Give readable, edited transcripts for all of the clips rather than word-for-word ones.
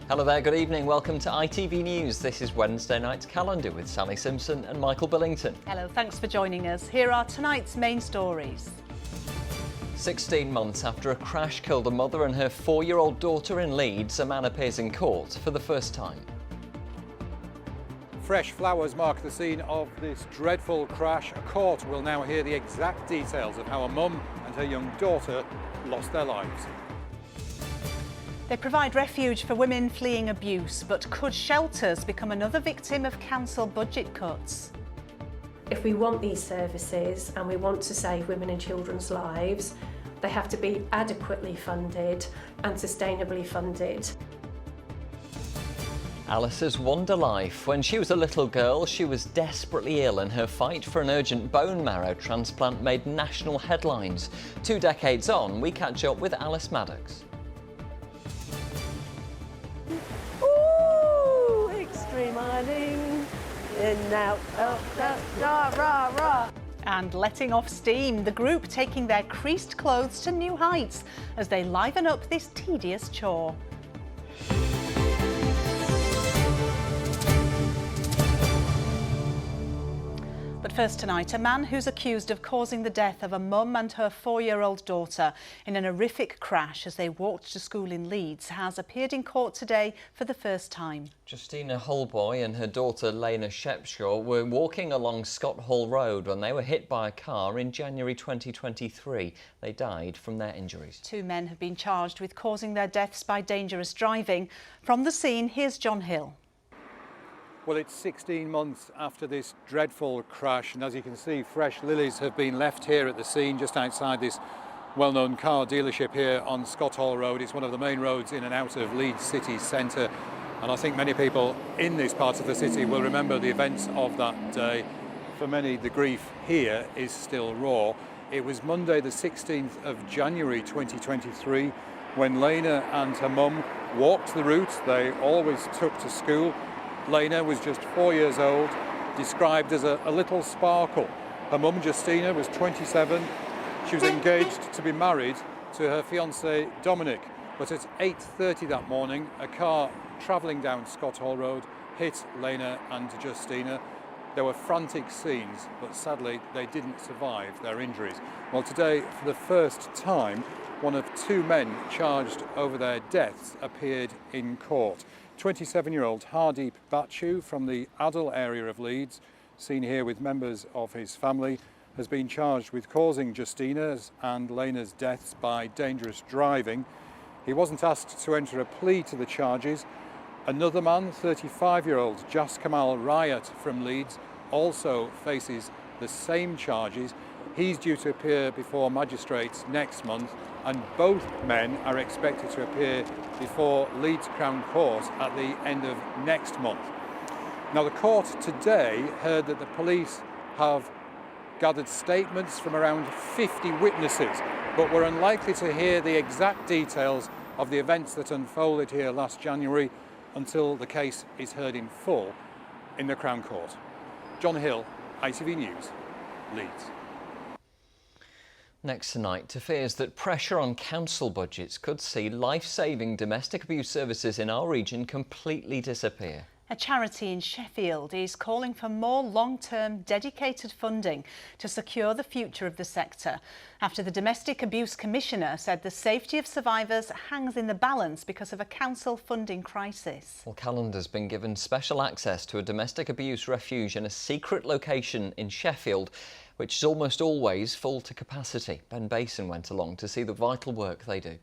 Hello there, good evening. Welcome to ITV News. This is Wednesday night's calendar with Sally Simpson and Michael Billington. Hello, thanks for joining us. Here are tonight's main stories. 16 months after a crash killed a mother and her 4-year-old daughter in Leeds, a man appears in court for the first time. Fresh flowers mark the scene of this dreadful crash. A court will now hear the exact details of how a mum and her young daughter lost their lives. They provide refuge for women fleeing abuse, but could shelters become another victim of council budget cuts? If we want these services and we want to save women and children's lives, they have to be adequately funded and sustainably funded. Alice's wonder life. When she was a little girl, she was desperately ill and her fight for an urgent bone marrow transplant made national headlines. 2 decades on, we catch up with Alice Maddox. In, out, up, rah, rah, rah. And letting off steam, the group taking their creased clothes to new heights as they liven up this tedious chore. But first tonight, a man who's accused of causing the death of a mum and her 4-year-old daughter in an horrific crash as they walked to school in Leeds has appeared in court today for the first time. Justina Holboy and her daughter Lena Shepshaw were walking along Scott Hall Road when they were hit by a car in January 2023. They died from their injuries. 2 men have been charged with causing their deaths by dangerous driving. From the scene, here's John Hill. Well, it's 16 months after this dreadful crash, and as you can see, fresh lilies have been left here at the scene just outside this well-known car dealership here on Scott Hall Road. It's one of the main roads in and out of Leeds city centre, and I think many people in this part of the city will remember the events of that day. For many, the grief here is still raw. It was Monday the 16th of January 2023 when Lena and her mum walked the route they always took to school. Lena was just 4 years old, described as a little sparkle. Her mum, Justina, was 27. She was engaged to be married to her fiancé, Dominic. But at 8:30 that morning, a car travelling down Scott Hall Road hit Lena and Justina. There were frantic scenes, but sadly, they didn't survive their injuries. Well, today, for the first time, one of 2 men charged over their deaths appeared in court. 27-year-old Hardeep Bachu from the Adel area of Leeds, seen here with members of his family, has been charged with causing Justina's and Lena's deaths by dangerous driving. He wasn't asked to enter a plea to the charges. Another man, 35-year-old Jas Kamal Riot from Leeds, also faces the same charges. He's due to appear before magistrates next month, and both men are expected to appear before Leeds Crown Court at the end of next month. Now, the court today heard that the police have gathered statements from around 50 witnesses, but were unlikely to hear the exact details of the events that unfolded here last January until the case is heard in full in the Crown Court. John Hill, ITV News, Leeds. Next tonight, to fears that pressure on council budgets could see life-saving domestic abuse services in our region completely disappear. A charity in Sheffield is calling for more long-term dedicated funding to secure the future of the sector after the Domestic Abuse Commissioner said the safety of survivors hangs in the balance because of a council funding crisis. Well, Calendar's been given special access to a domestic abuse refuge in a secret location in Sheffield, which is almost always full to capacity. Ben Basin went along to see the vital work they do.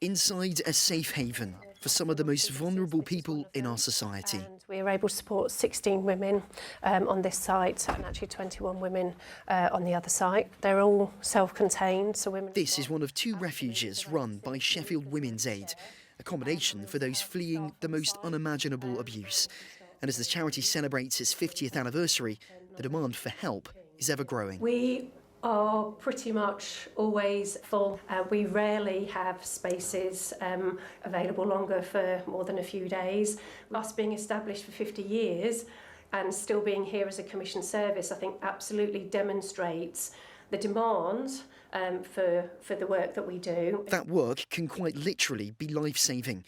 Inside a safe haven for some of the most vulnerable people in our society. And we are able to support 16 women on this site and actually 21 women on the other site. They're all self-contained, so women... This is one of 2 refuges run by Sheffield Women's Aid, accommodation for those fleeing the most unimaginable abuse. And as the charity celebrates its 50th anniversary, the demand for help is ever growing. We are pretty much always full. We rarely have spaces available longer for more than a few days. Us being established for 50 years and still being here as a commissioned service, I think absolutely demonstrates the demand for the work that we do. That work can quite literally be life-saving.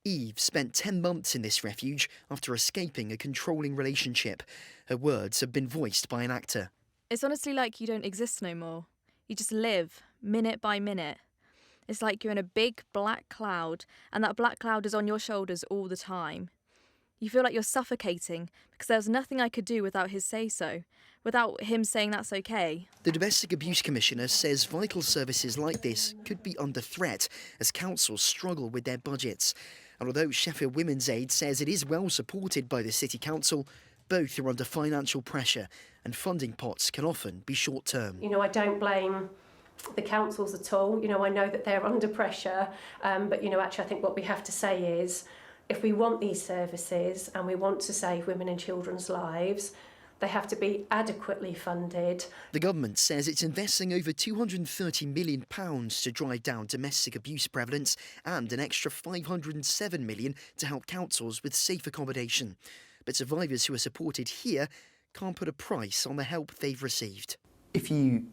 Eve spent 10 months in this refuge after escaping a controlling relationship. Her words have been voiced by an actor. It's honestly like you don't exist no more. You just live, minute by minute. It's like you're in a big black cloud, and that black cloud is on your shoulders all the time. You feel like you're suffocating because there's nothing I could do without his say-so, without him saying that's okay. The Domestic Abuse Commissioner says vital services like this could be under threat as councils struggle with their budgets. And although Sheffield Women's Aid says it is well supported by the City Council, both are under financial pressure and funding pots can often be short-term. I don't blame the councils at all. I know that they're under pressure, but actually I think what we have to say is if we want these services and we want to save women and children's lives, they have to be adequately funded. The government says it's investing over £230 million to drive down domestic abuse prevalence and an extra £507 million to help councils with safe accommodation. But survivors who are supported here can't put a price on the help they've received. If you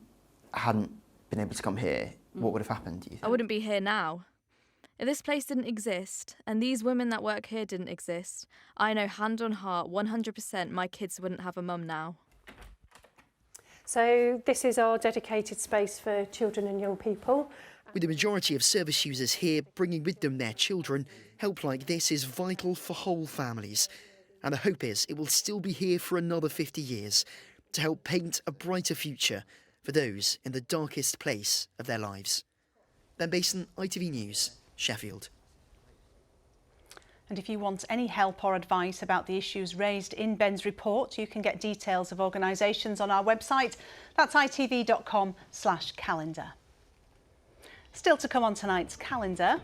hadn't been able to come here, what would have happened, do you think? I wouldn't be here now. If this place didn't exist, and these women that work here didn't exist, I know hand on heart, 100% my kids wouldn't have a mum now. So this is our dedicated space for children and young people. With the majority of service users here bringing with them their children, help like this is vital for whole families. And the hope is it will still be here for another 50 years to help paint a brighter future for those in the darkest place of their lives. Ben Basin, ITV News, Sheffield. And if you want any help or advice about the issues raised in Ben's report, you can get details of organisations on our website. That's itv.com/calendar. Still to come on tonight's calendar.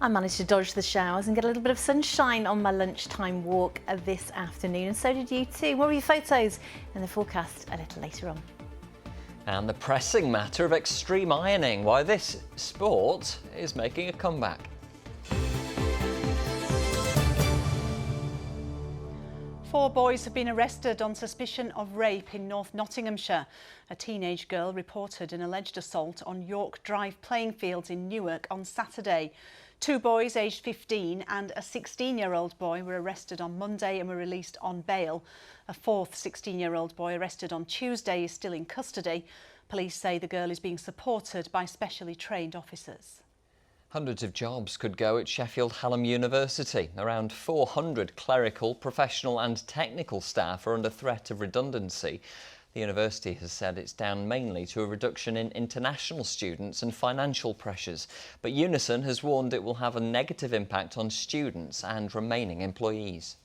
I managed to dodge the showers and get a little bit of sunshine on my lunchtime walk this afternoon, and so did you too. More of your photos in the forecast a little later on. And the pressing matter of extreme ironing, why this sport is making a comeback. Four boys have been arrested on suspicion of rape in North Nottinghamshire. A teenage girl reported an alleged assault on York Drive playing fields in Newark on Saturday. Two boys aged 15 and a 16-year-old boy were arrested on Monday and were released on bail. A fourth 16-year-old boy arrested on Tuesday is still in custody. Police say the girl is being supported by specially trained officers. Hundreds of jobs could go at Sheffield Hallam University. Around 400 clerical, professional and technical staff are under threat of redundancy. The university has said it's down mainly to a reduction in international students and financial pressures. But Unison has warned it will have a negative impact on students and remaining employees.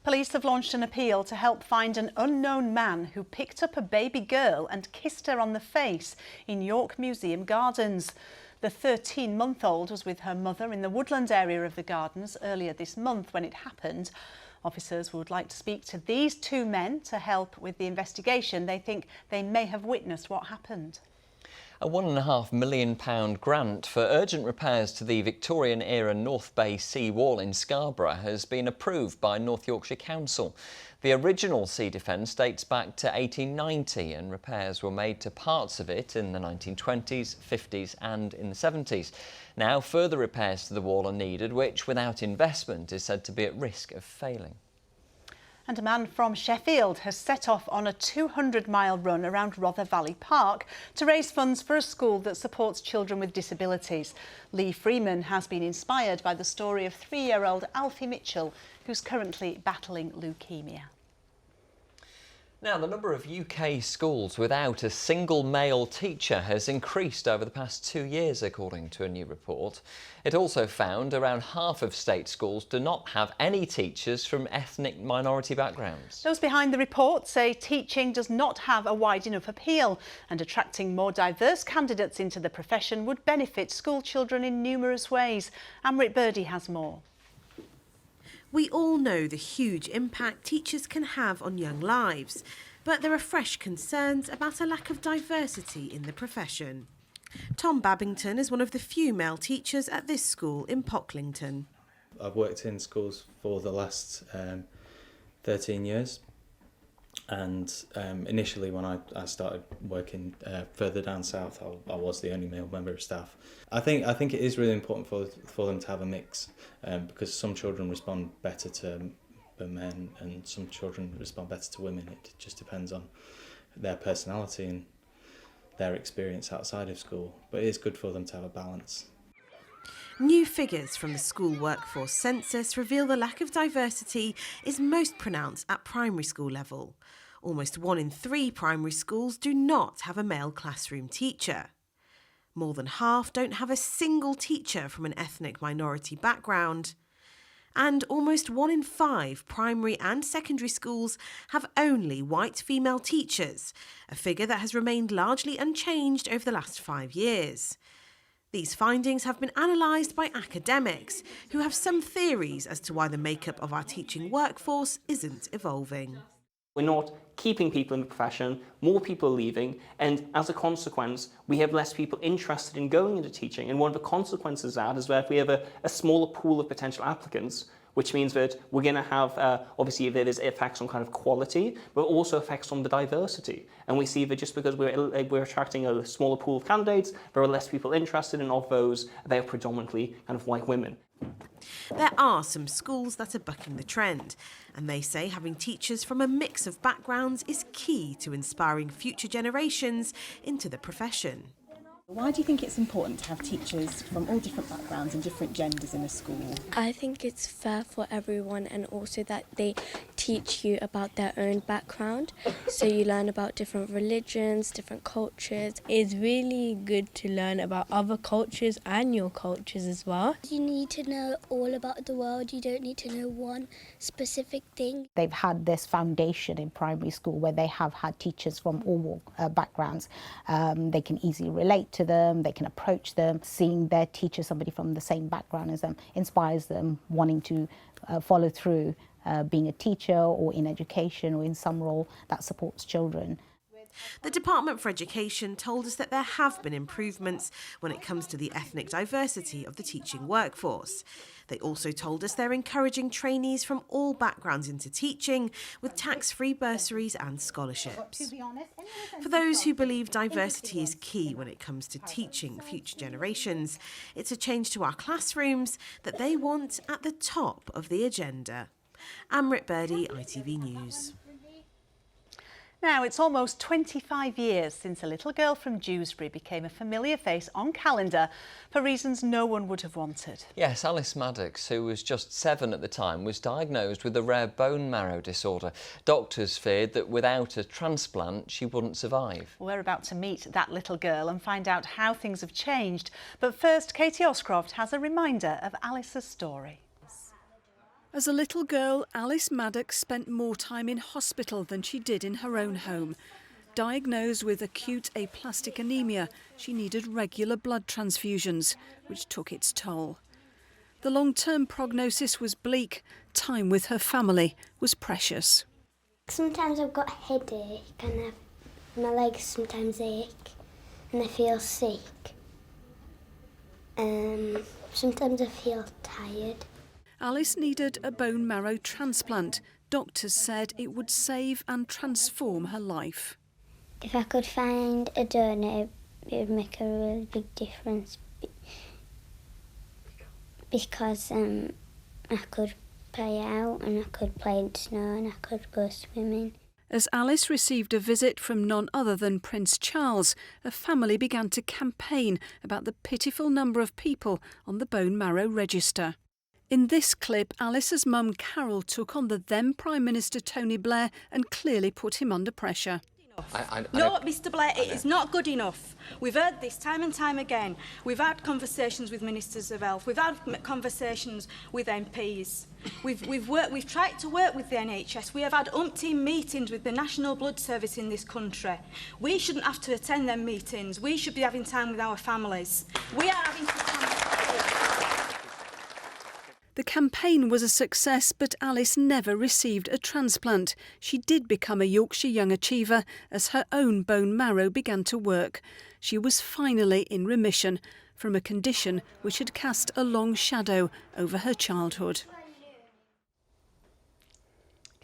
Police have launched an appeal to help find an unknown man who picked up a baby girl and kissed her on the face in York Museum Gardens. The 13-month-old was with her mother in the woodland area of the gardens earlier this month when it happened. Officers would like to speak to these two men to help with the investigation. They think they may have witnessed what happened. A £1.5 million grant for urgent repairs to the Victorian-era North Bay sea wall in Scarborough has been approved by North Yorkshire Council. The original sea defence dates back to 1890 and repairs were made to parts of it in the 1920s, 50s and in the 70s. Now further repairs to the wall are needed, which without investment is said to be at risk of failing. And a man from Sheffield has set off on a 200-mile run around Rother Valley Park to raise funds for a school that supports children with disabilities. Lee Freeman has been inspired by the story of 3-year-old Alfie Mitchell, who's currently battling leukaemia. Now, the number of UK schools without a single male teacher has increased over the past 2 years, according to a new report. It also found around half of state schools do not have any teachers from ethnic minority backgrounds. Those behind the report say teaching does not have a wide enough appeal, and attracting more diverse candidates into the profession would benefit school children in numerous ways. Amrit Birdie has more. We all know the huge impact teachers can have on young lives, but there are fresh concerns about a lack of diversity in the profession. Tom Babington is one of the few male teachers at this school in Pocklington. I've worked in schools for the last 13 years And initially when I started working further down south, I was the only male member of staff. I think it is really important for them to have a mix, because some children respond better to men and some children respond better to women. It just depends on their personality and their experience outside of school, but it is good for them to have a balance. New figures from the school workforce census reveal the lack of diversity is most pronounced at primary school level. Almost 1 in 3 primary schools do not have a male classroom teacher. More than half don't have a single teacher from an ethnic minority background. And almost 1 in 5 primary and secondary schools have only white female teachers, a figure that has remained largely unchanged over the last 5 years. These findings have been analysed by academics who have some theories as to why the makeup of our teaching workforce isn't evolving. We're not keeping people in the profession, more people are leaving, and as a consequence, we have less people interested in going into teaching. And one of the consequences of that is that we have a smaller pool of potential applicants, which means that we're going to have, obviously there is effects on kind of quality, but also effects on the diversity. And we see that just because we're attracting a smaller pool of candidates, there are less people interested, and of those, they are predominantly kind of white women. There are some schools that are bucking the trend, and they say having teachers from a mix of backgrounds is key to inspiring future generations into the profession. Why do you think it's important to have teachers from all different backgrounds and different genders in a school? I think it's fair for everyone, and also that they teach you about their own background, so you learn about different religions, different cultures. It's really good to learn about other cultures and your cultures as well. You need to know all about the world, you don't need to know one specific thing. They've had this foundation in primary school where they have had teachers from all backgrounds. They can easily relate to them, they can approach them. Seeing their teacher, somebody from the same background as them, inspires them wanting to follow through being a teacher or in education or in some role that supports children. The Department for Education told us that there have been improvements when it comes to the ethnic diversity of the teaching workforce. They also told us they're encouraging trainees from all backgrounds into teaching with tax-free bursaries and scholarships. For those who believe diversity is key when it comes to teaching future generations, it's a change to our classrooms that they want at the top of the agenda. Amrit Birdie, ITV News. Now, it's almost 25 years since a little girl from Dewsbury became a familiar face on calendar for reasons no one would have wanted. Yes, Alice Maddox, who was just 7 at the time, was diagnosed with a rare bone marrow disorder. Doctors feared that without a transplant, she wouldn't survive. We're about to meet that little girl and find out how things have changed. But first, Katie Oscroft has a reminder of Alice's story. As a little girl, Alice Maddox spent more time in hospital than she did in her own home. Diagnosed with acute aplastic anemia, she needed regular blood transfusions, which took its toll. The long-term prognosis was bleak. Time with her family was precious. Sometimes I've got a headache and my legs sometimes ache and I feel sick. Sometimes I feel tired. Alice needed a bone marrow transplant. Doctors said it would save and transform her life. If I could find a donor, it would make a really big difference because I could play out and I could play in snow and I could go swimming. As Alice received a visit from none other than Prince Charles, her family began to campaign about the pitiful number of people on the bone marrow register. In this clip, Alice's mum Carol took on the then Prime Minister Tony Blair and clearly put him under pressure. No, Mr Blair, it is not good enough. We've heard this time and time again. We've had conversations with Ministers of Health. We've had conversations with MPs. We've tried to work with the NHS. We have had umpteen meetings with the National Blood Service in this country. We shouldn't have to attend them meetings. We should be having time with our families. We are having to... The campaign was a success, but Alice never received a transplant. She did become a Yorkshire Young Achiever as her own bone marrow began to work. She was finally in remission from a condition which had cast a long shadow over her childhood.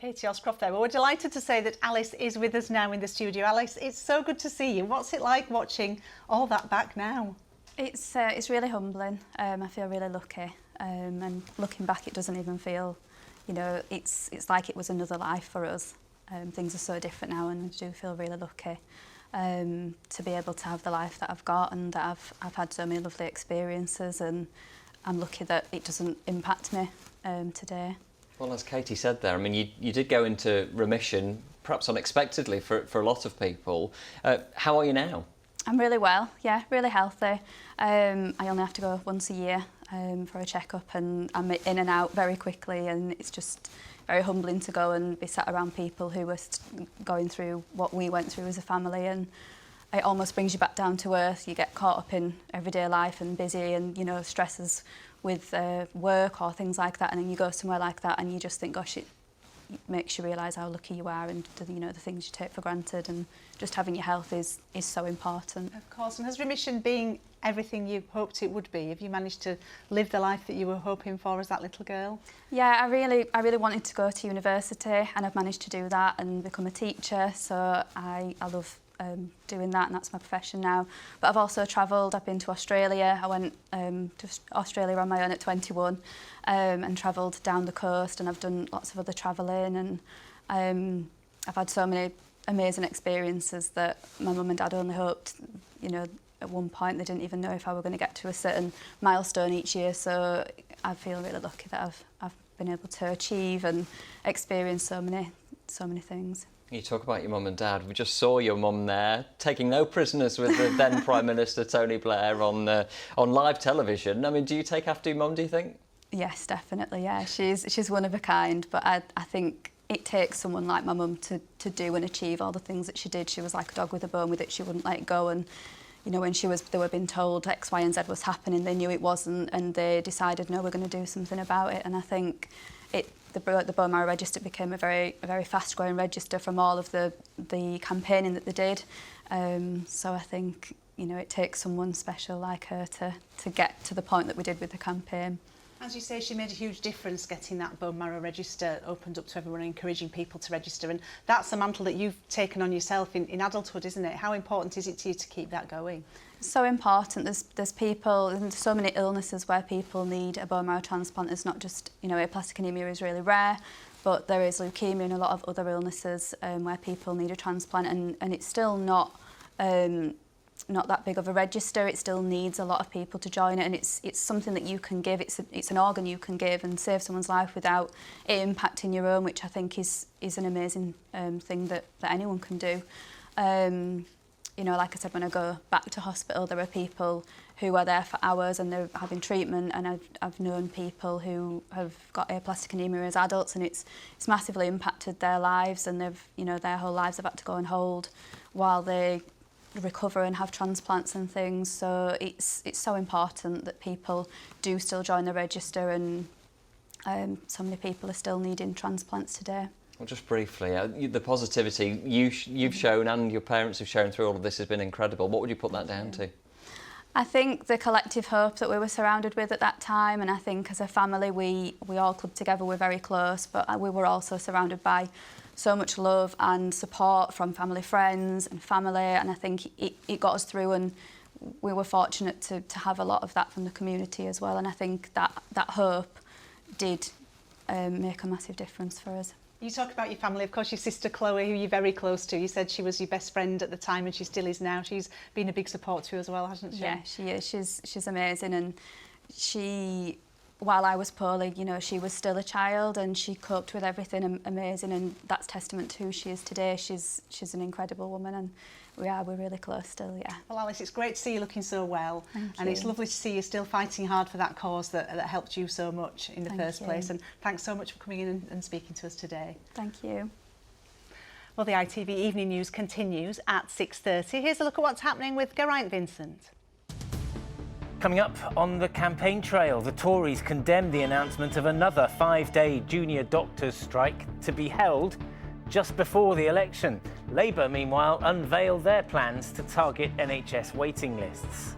Katie Oscroft there. Well, we're delighted to say that Alice is with us now in the studio. Alice, it's so good to see you. What's it like watching all that back now? It's really humbling. I feel really lucky, and looking back, it doesn't even feel, you know, it's like it was another life for us. Things are so different now, and I do feel really lucky to be able to have the life that I've got, and that I've had so many lovely experiences, and I'm lucky that it doesn't impact me today. Well, as Katie said there, I mean, you did go into remission, perhaps unexpectedly for a lot of people. How are you now? I'm really well, yeah, really healthy. I only have to go once a year for a checkup, and I'm in and out very quickly, and it's just very humbling to go and be sat around people who were going through what we went through as a family, and it almost brings you back down to earth. You get caught up in everyday life and busy, and, you know, stresses with work or things like that, and then you go somewhere like that and you just think, gosh, it makes you realise how lucky you are, and you know, the things you take for granted, and just having your health is so important. Of course. And has remission been everything you hoped it would be? Have you managed to live the life that you were hoping for as that little girl? Yeah, I really wanted to go to university, and I've managed to do that and become a teacher, so I love doing that, and that's my profession now. But I've also travelled. I've been to Australia. I went to Australia on my own at 21 and travelled down the coast, and I've done lots of other travelling, and I've had so many amazing experiences that my mum and dad only hoped, you know, at one point they didn't even know if I were going to get to a certain milestone each year, so I feel really lucky that I've been able to achieve and experience so many things. You talk about your mum and dad. We just saw your mum there taking no prisoners with the then Prime Minister Tony Blair on live television. I mean, do you take after your mum, do you think? Yes, definitely, yeah. She's one of a kind, but I think it takes someone like my mum to do and achieve all the things that she did. She was like a dog with a bone with it. She wouldn't let it go, and you know, when they were being told X, Y and Z was happening, they knew it wasn't, and they decided, no, we're going to do something about it. And I think the bone marrow register became a very fast-growing register from all of the campaigning that they did. So I think, you know, it takes someone special like her to get to the point that we did with the campaign. As you say, she made a huge difference getting that bone marrow register opened up to everyone, encouraging people to register. And that's a mantle that you've taken on yourself in adulthood, isn't it? How important is it to you to keep that going? So important. There's so many illnesses where people need a bone marrow transplant. There's not just, you know, aplastic anemia is really rare, but there is leukemia and a lot of other illnesses where people need a transplant, and it's still not that big of a register. It still needs a lot of people to join it, and it's something that you can give. It's an organ you can give and save someone's life without it impacting your own, which I think is an amazing thing that anyone can do. You know, like I said, when I go back to hospital, there are people who are there for hours and they're having treatment, and I've known people who have got aplastic anemia as adults, and it's massively impacted their lives, and they've, you know, their whole lives have had to go on hold while they recover and have transplants and things. So it's so important that people do still join the register, and so many people are still needing transplants today. Well, just briefly, the positivity you've shown and your parents have shown through all of this has been incredible. What would you put that down to? I think the collective hope that we were surrounded with at that time, and I think as a family we all clubbed together, we're very close, but we were also surrounded by so much love and support from family, friends and family, and I think it got us through, and we were fortunate to have a lot of that from the community as well, and I think that hope did make a massive difference for us. You talk about your family, of course, your sister Chloe, who you're very close to. You said she was your best friend at the time, and she still is now. She's been a big support to you as well, hasn't she? Yeah, she is. She's amazing, and she, while I was poorly, you know, she was still a child, and she coped with everything amazing, and that's testament to who she is today. She's an incredible woman, and we're really close still, yeah. Well, Alice, it's great to see you looking so well. Thank and you. It's lovely to see you still fighting hard for that cause that helped you so much in the first place. And thanks so much for coming in and speaking to us today. Thank you. Well, the ITV Evening News continues at 6:30. Here's a look at what's happening with Geraint Vincent. Coming up on the campaign trail, the Tories condemned the announcement of another 5-day junior doctors' strike to be held just before the election. Labour, meanwhile, unveiled their plans to target NHS waiting lists.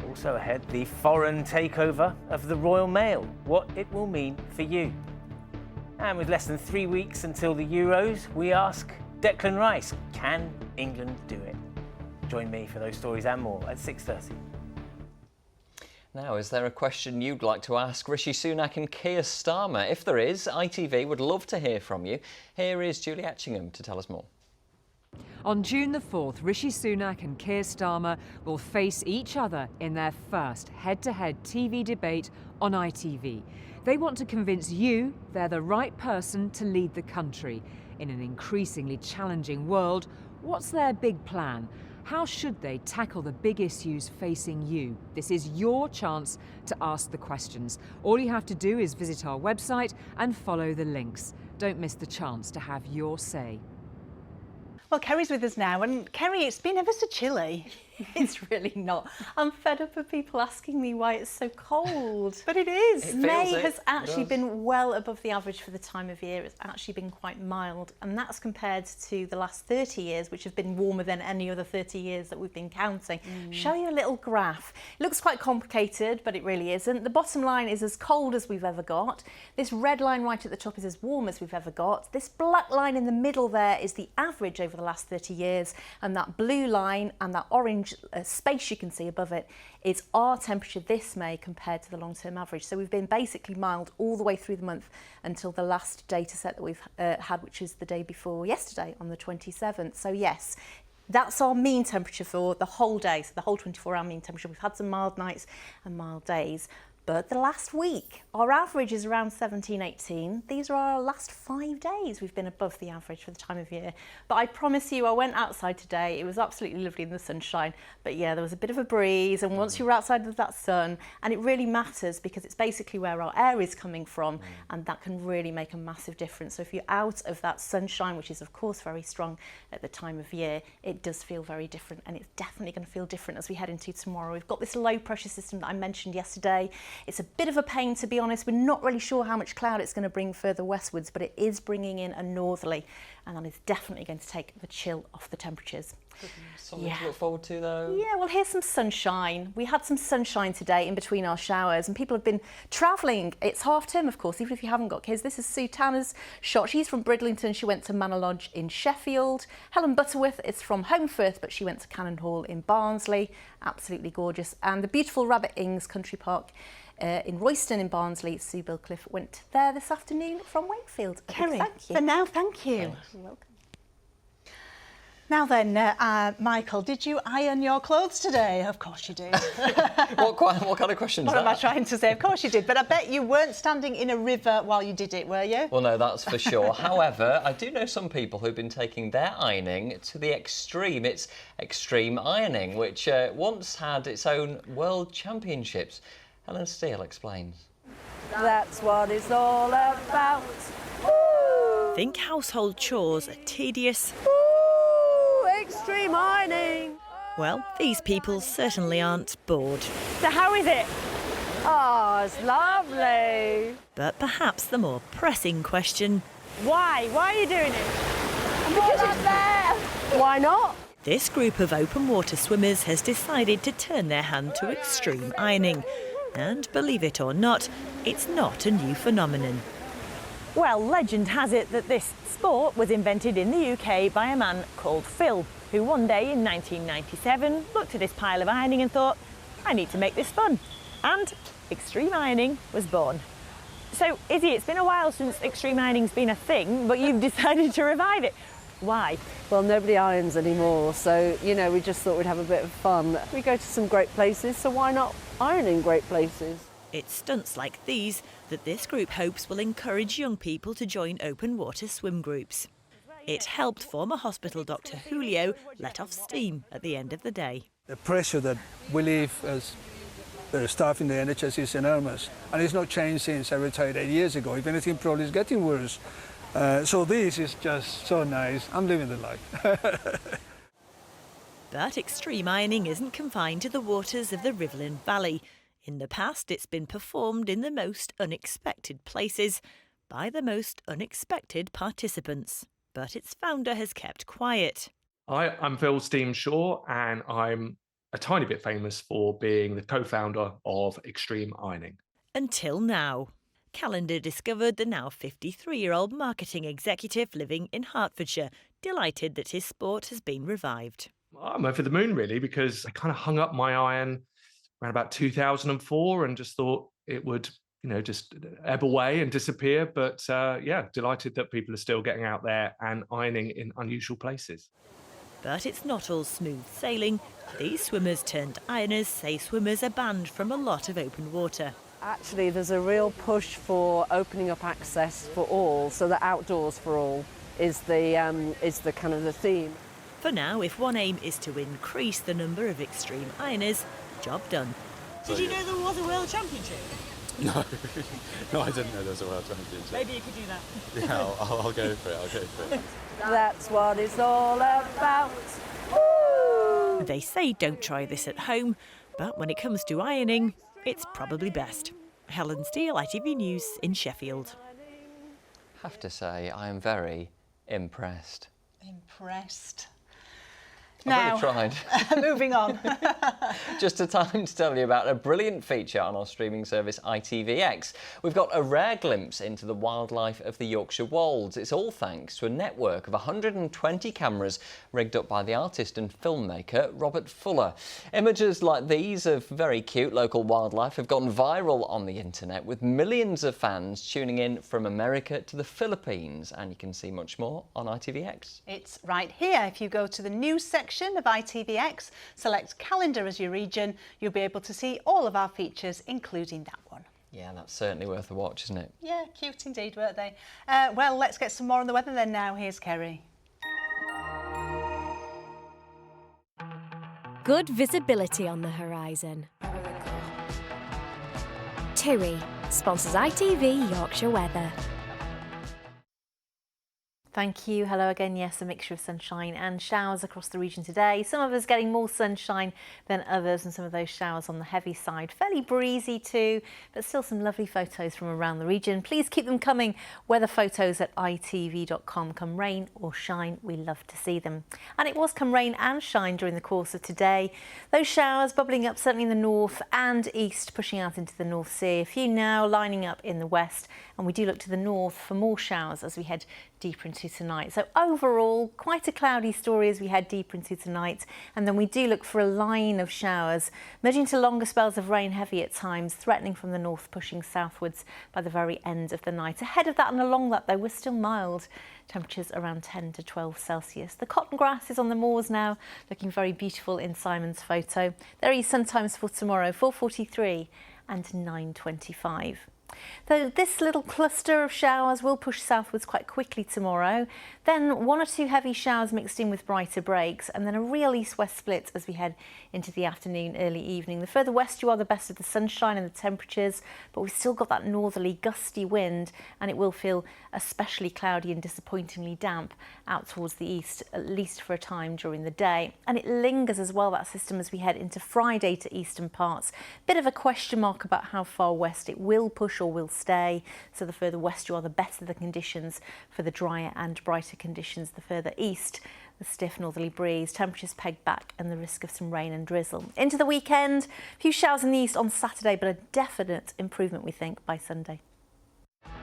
Also ahead, the foreign takeover of the Royal Mail, what it will mean for you. And with less than 3 weeks until the Euros, we ask Declan Rice, can England do it? Join me for those stories and more at 6:30. Now, is there a question you'd like to ask Rishi Sunak and Keir Starmer? If there is, ITV would love to hear from you. Here is Julie Etchingham to tell us more. On June the 4th, Rishi Sunak and Keir Starmer will face each other in their first head-to-head TV debate on ITV. They want to convince you they're the right person to lead the country. In an increasingly challenging world, what's their big plan? How should they tackle the big issues facing you? This is your chance to ask the questions. All you have to do is visit our website and follow the links. Don't miss the chance to have your say. Well, Kerry's with us now, and Kerry, it's been ever so chilly. It's really not. I'm fed up of people asking me why it's so cold. But it is. May has actually been well above the average for the time of year. It's actually been quite mild, and that's compared to the last 30 years, which have been warmer than any other 30 years that we've been counting. Show you a little graph. It looks quite complicated, but it really isn't. The bottom line is as cold as we've ever got. This red line right at the top is as warm as we've ever got. This black line in the middle there is the average over the last 30 years, and that blue line and that orange space you can see above it is our temperature this May compared to the long-term average. So we've been basically mild all the way through the month until the last data set that we've had, which is the day before yesterday on the 27th. So yes, that's our mean temperature for the whole day, so the whole 24-hour mean temperature. We've had some mild nights and mild days. But the last week, our average is around 17, 18. These are our last 5 days we've been above the average for the time of year. But I promise you, I went outside today. It was absolutely lovely in the sunshine. But yeah, there was a bit of a breeze. And once you're outside of that sun, and it really matters because it's basically where our air is coming from. And that can really make a massive difference. So if you're out of that sunshine, which is of course very strong at the time of year, it does feel very different. And it's definitely going to feel different as we head into tomorrow. We've got this low pressure system that I mentioned yesterday. It's a bit of a pain, to be honest. We're not really sure how much cloud it's going to bring further westwards, but it is bringing in a northerly, and that is definitely going to take the chill off the temperatures. Something to look forward to, though. Yeah, well, here's some sunshine. We had some sunshine today in between our showers, and people have been travelling. It's half term, of course, even if you haven't got kids. This is Sue Tanner's shot. She's from Bridlington. She went to Manor Lodge in Sheffield. Helen Butterworth is from Holmfirth, but she went to Cannon Hall in Barnsley. Absolutely gorgeous. And the beautiful Rabbit Ings Country Park in Royston in Barnsley, Sue Billcliffe went there this afternoon from Wakefield. Kerry, thank you. for now, thank you. You're welcome. Now then, Michael, did you iron your clothes today? Of course you did. What kind of question is What that? am I trying to say? Of course you did, but I bet you weren't standing in a river while you did it, were you? Well, no, that's for sure. However, I do know some people who've been taking their ironing to the extreme. It's extreme ironing, which once had its own World Championships. Helen Steele explains. That's what it's all about. Woo! Think household chores are tedious? Woo! Extreme ironing. Well, these people certainly aren't bored. So how is it? Oh, it's lovely. But perhaps the more pressing question... Why? Why are you doing it? Because it's there. Why not? This group of open water swimmers has decided to turn their hand to extreme ironing. And believe it or not, it's not a new phenomenon. Well, legend has it that this sport was invented in the UK by a man called Phil, who one day in 1997 looked at this pile of ironing and thought, I need to make this fun. And extreme ironing was born. So, Izzy, it's been a while since extreme ironing's been a thing, but you've decided to revive it. Why? Well, nobody irons anymore, so, you know, we just thought we'd have a bit of fun. We go to some great places, so why not iron in great places? It's stunts like these that this group hopes will encourage young people to join open water swim groups. It helped former hospital doctor Julio let off steam at the end of the day. The pressure that we live as staff in the NHS is enormous, and it's not changed since I retired 8 years ago. If anything, probably it's getting worse. So this is just so nice. I'm living the life. But extreme ironing isn't confined to the waters of the Rivlin Valley. In the past, it's been performed in the most unexpected places by the most unexpected participants. But its founder has kept quiet. I'm Phil Steam Shaw, and I'm a tiny bit famous for being the co-founder of Extreme Ironing. Until now. Calendar discovered the now 53-year-old marketing executive living in Hertfordshire, delighted that his sport has been revived. I'm over the moon, really, because I kind of hung up my iron around about 2004 and just thought it would, just ebb away and disappear. But yeah, delighted that people are still getting out there and ironing in unusual places. But it's not all smooth sailing. These swimmers turned ironers say swimmers are banned from a lot of open water. Actually, there's a real push for opening up access for all, so that outdoors for all is the kind of the theme. For now, if one aim is to increase the number of extreme ironers, job done. Did you know there was a World Championship? No, no, I didn't know there was a World Championship. Maybe you could do that. Yeah, I'll go for it, That's what it's all about. Woo! They say don't try this at home, but when it comes to ironing, it's probably best. Helen Steele, ITV News in Sheffield. Have to say, I am very impressed. Impressed. I've really tried. Moving on. Just a time to tell you about a brilliant feature on our streaming service ITVX. We've got a rare glimpse into the wildlife of the Yorkshire Wolds. It's all thanks to a network of 120 cameras rigged up by the artist and filmmaker Robert Fuller. Images like these of very cute local wildlife have gone viral on the internet, with millions of fans tuning in from America to the Philippines. And you can see much more on ITVX. It's right here. If you go to the news section of ITVX, select calendar as your region, you'll be able to see all of our features, including that one. Yeah, that's certainly worth a watch, isn't it? Yeah, cute indeed, weren't they? Well, let's get some more on the weather then now. Here's Kerry. Good visibility on the horizon. TUI sponsors ITV Yorkshire Weather. Thank you. Hello again. Yes, a mixture of sunshine and showers across the region today. Some of us getting more sunshine than others, and some of those showers on the heavy side. Fairly breezy too, but still some lovely photos from around the region. Please keep them coming. Weather photos at itv.com. Come rain or shine, we love to see them. And it was come rain and shine during the course of today. Those showers bubbling up certainly in the north and east, pushing out into the North Sea. A few now lining up in the west, and we do look to the north for more showers as we head deeper into tonight. So overall, quite a cloudy story as we head deeper into tonight. And then we do look for a line of showers, merging to longer spells of rain, heavy at times, threatening from the north, pushing southwards by the very end of the night. Ahead of that and along that, though, we're still mild. Temperatures around 10 to 12 Celsius. The cotton grass is on the moors now, looking very beautiful in Simon's photo. There are your sun times for tomorrow, 4:43 and 9:25. Though this little cluster of showers will push southwards quite quickly tomorrow, then one or two heavy showers mixed in with brighter breaks, and then a real east-west split as we head into the afternoon, early evening. The further west you are, the best of the sunshine and the temperatures, but we've still got that northerly gusty wind, and it will feel especially cloudy and disappointingly damp out towards the east, at least for a time during the day. And it lingers as well, that system, as we head into Friday to eastern parts. Bit of a question mark about how far west it will push or will stay. So the further west you are, the better the conditions for the drier and brighter conditions. The further east, the stiff northerly breeze, temperatures pegged back, and the risk of some rain and drizzle. Into the weekend, a few showers in the east on Saturday, but a definite improvement, we think, by Sunday.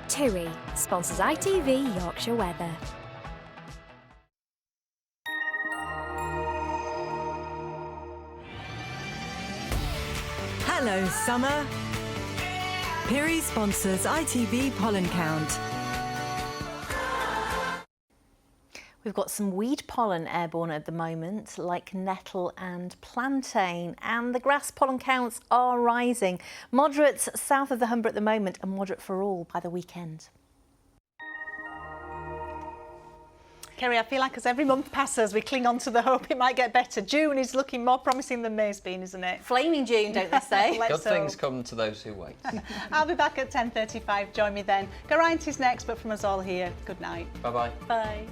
TUI sponsors ITV Yorkshire Weather. Hello, summer. Piri sponsors ITV Pollen Count. We've got some weed pollen airborne at the moment, like nettle and plantain, and the grass pollen counts are rising. Moderate south of the Humber at the moment, and moderate for all by the weekend. Kerry, I feel like as every month passes, we cling on to the hope it might get better. June is looking more promising than May's been, isn't it? Flaming June, don't they say? Good things come to those who wait. I'll be back at 10:35. Join me then. Geraint is next, but from us all here, good night. Bye-bye. Bye.